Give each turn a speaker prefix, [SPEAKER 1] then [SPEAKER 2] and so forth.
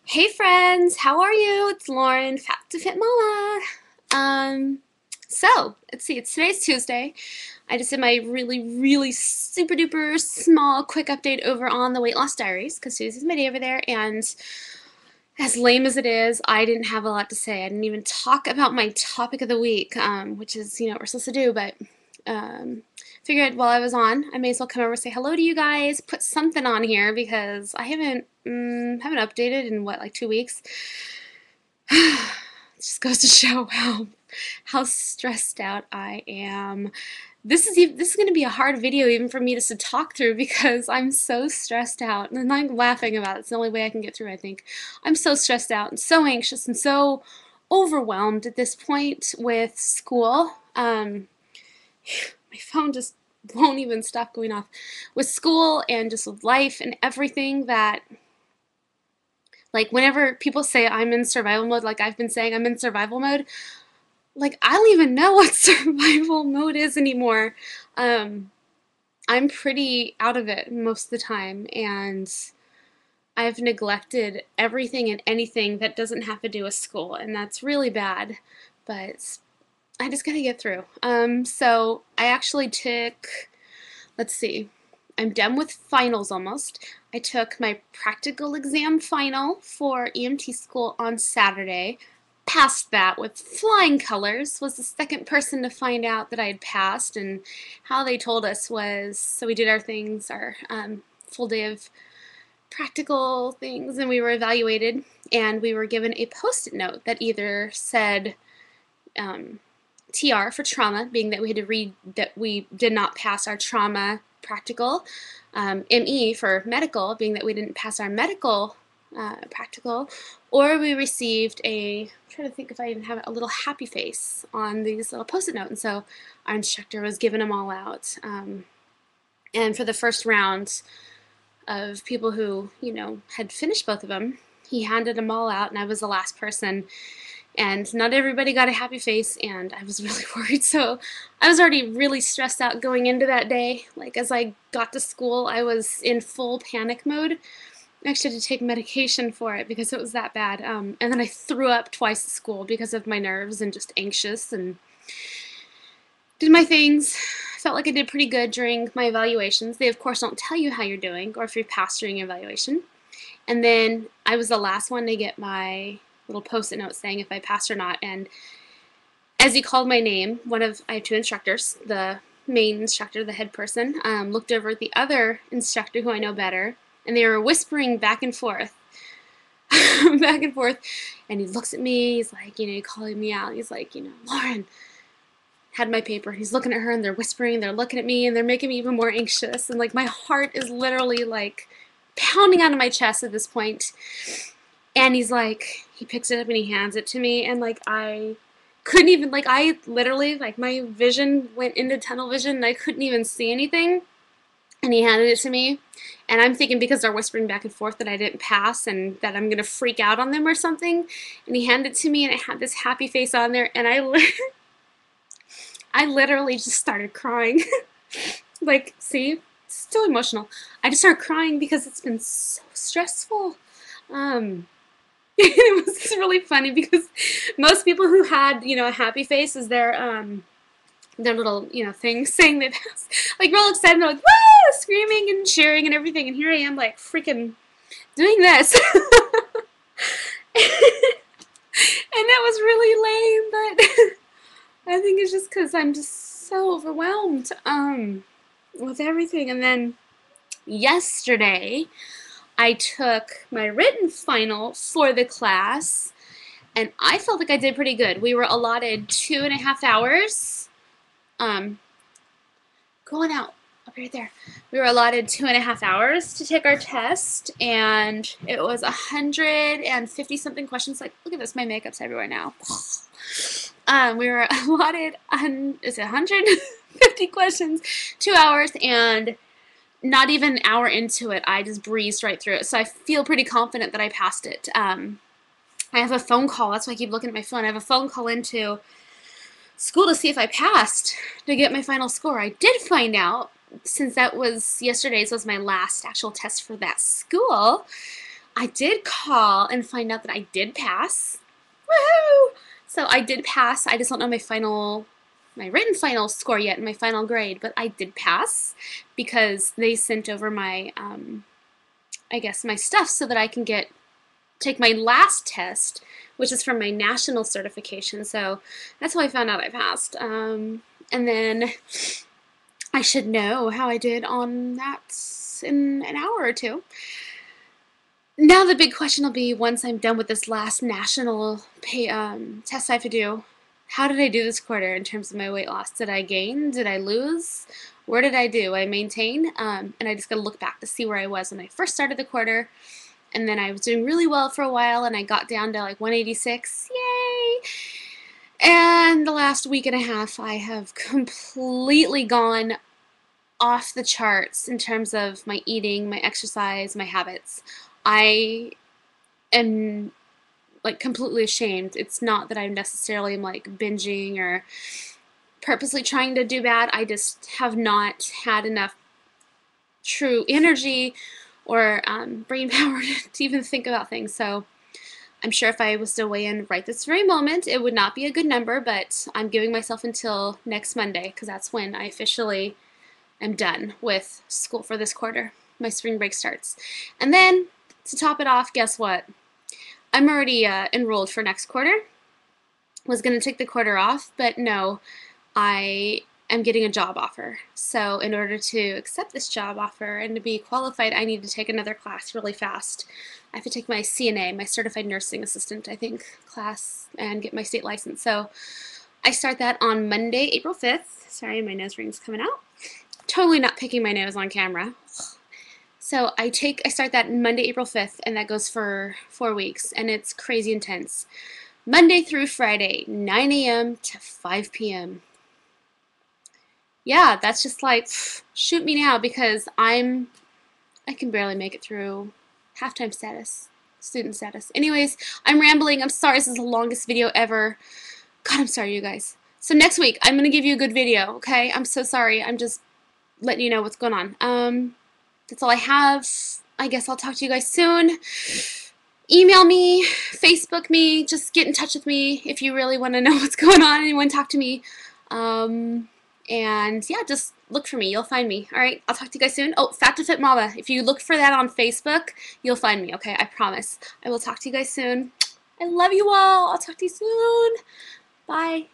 [SPEAKER 1] Hey friends, how are you? It's Lauren, Fat to Fit Mama. Let's see, today's Tuesday. I just did my really super duper small quick update over on the Weight Loss Diaries because Tuesday's my day over there, and as lame as it is, I didn't have a lot to say. I didn't even talk about my topic of the week, which is, what we're supposed to do, but figured while I was on, I may as well come over and say hello to you guys, put something on here because I haven't updated in what, like 2 weeks. It just goes to show how stressed out I am. This is going to be a hard video even for me just to talk through because I'm so stressed out and I'm laughing about it. It's the only way I can get through, I think. I'm so stressed out and so anxious and so overwhelmed at this point with school. My phone just won't even stop going off with school and just with life and everything that, like, whenever people say I'm in survival mode, like I've been saying I'm in survival mode, like I don't even know what survival mode is anymore. Um, I'm pretty out of it most of the time, and I've neglected everything and anything that doesn't have to do with school, and that's really bad, but I just gotta get through. So I actually took, let's see, I'm done with finals almost. I took my practical exam final for EMT school on Saturday. Passed that with flying colors. Was the second person to find out that I had passed, and how they told us was, so we did our things, our full day of practical things, and we were evaluated, and we were given a post-it note that either said TR for trauma, being that we had to read that we did not pass our trauma practical, ME for medical, being that we didn't pass our medical practical, or we received I'm trying to think if I even have a little happy face on these little post-it notes, and so our instructor was giving them all out. And for the first round of people who, had finished both of them, he handed them all out, and I was the last person. And not everybody got a happy face, and I was really worried. So I was already really stressed out going into that day. Like, as I got to school, I was in full panic mode. I actually had to take medication for it because it was that bad. And then I threw up twice at school because of my nerves and just anxious, and did my things. Felt like I did pretty good during my evaluations. They, of course, don't tell you how you're doing or if you're passed during your evaluation. And then I was the last one to get my little post-it note saying if I passed or not. And as he called my name, I have two instructors. The main instructor, the head person, looked over at the other instructor who I know better, and they were whispering back and forth, back and forth. And he looks at me. He's like, calling me out. He's like, Lauren. Had my paper. He's looking at her, and they're whispering. They're looking at me, and they're making me even more anxious. And like my heart is literally like pounding out of my chest at this point. And he's like, he picks it up and he hands it to me, and like I couldn't even, like, I literally, like, my vision went into tunnel vision and I couldn't even see anything. And he handed it to me, and I'm thinking because they're whispering back and forth that I didn't pass and that I'm gonna freak out on them or something. And he handed it to me, and it had this happy face on there, and I literally just started crying. Like, see, still emotional. I just started crying because it's been so stressful. It was really funny because most people who had, a happy face is their little, thing saying they passed. Like, we're all excited, they're like, woo, screaming and cheering and everything, and here I am, like, freaking doing this. And that was really lame, but I think it's just because I'm just so overwhelmed with everything. And then yesterday, I took my written final for the class, and I felt like I did pretty good. We were allotted 2.5 hours. Going out up right there. We were allotted 2.5 hours to take our test, and it was 150 something questions. Like, look at this, my makeup's everywhere now. We were allotted, is it 150 questions, 2 hours, and not even an hour into it, I just breezed right through it. So I feel pretty confident that I passed it. I have a phone call. That's why I keep looking at my phone. I have a phone call into school to see if I passed to get my final score. I did find out, since that was yesterday's was my last actual test for that school, I did call and find out that I did pass. Woohoo! So I did pass. I just don't know my written final score yet, my final grade, but I did pass because they sent over my, I guess, my stuff so that I can take my last test, which is for my national certification. So that's how I found out I passed. And then I should know how I did on that in an hour or two. Now the big question will be, once I'm done with this last national test I have to do, how did I do this quarter in terms of my weight loss? Did I gain? Did I lose? Where did I do? I maintain? And I just gotta look back to see where I was when I first started the quarter. And then I was doing really well for a while, and I got down to like 186. Yay! And the last week and a half, I have completely gone off the charts in terms of my eating, my exercise, my habits. I am like completely ashamed. It's not that I necessarily am like binging or purposely trying to do bad. I just have not had enough true energy or brain power to even think about things. So I'm sure if I was to weigh in right this very moment, it would not be a good number, but I'm giving myself until next Monday because that's when I officially am done with school for this quarter. My spring break starts. And then to top it off, guess what? I'm already enrolled for next quarter. Was going to take the quarter off, but no, I am getting a job offer. So in order to accept this job offer and to be qualified, I need to take another class really fast. I have to take my CNA, my Certified Nursing Assistant, I think, class and get my state license. So I start that on Monday, April 5th. Sorry, my nose ring's coming out. Totally not picking my nose on camera. So I start that Monday, April 5th, and that goes for 4 weeks, and it's crazy intense. Monday through Friday, 9 a.m. to 5 p.m. Yeah, that's just like, shoot me now, because I can barely make it through half-time status, student status. Anyways, I'm rambling. I'm sorry, this is the longest video ever. God, I'm sorry, you guys. So next week, I'm going to give you a good video, okay? I'm so sorry. I'm just letting you know what's going on. That's all I have. I guess I'll talk to you guys soon. Email me, Facebook me, just get in touch with me if you really want to know what's going on and you want to talk to me. And yeah, just look for me. You'll find me. All right, I'll talk to you guys soon. Oh, Fat2Fit Mama. If you look for that on Facebook, you'll find me, okay? I promise. I will talk to you guys soon. I love you all. I'll talk to you soon. Bye.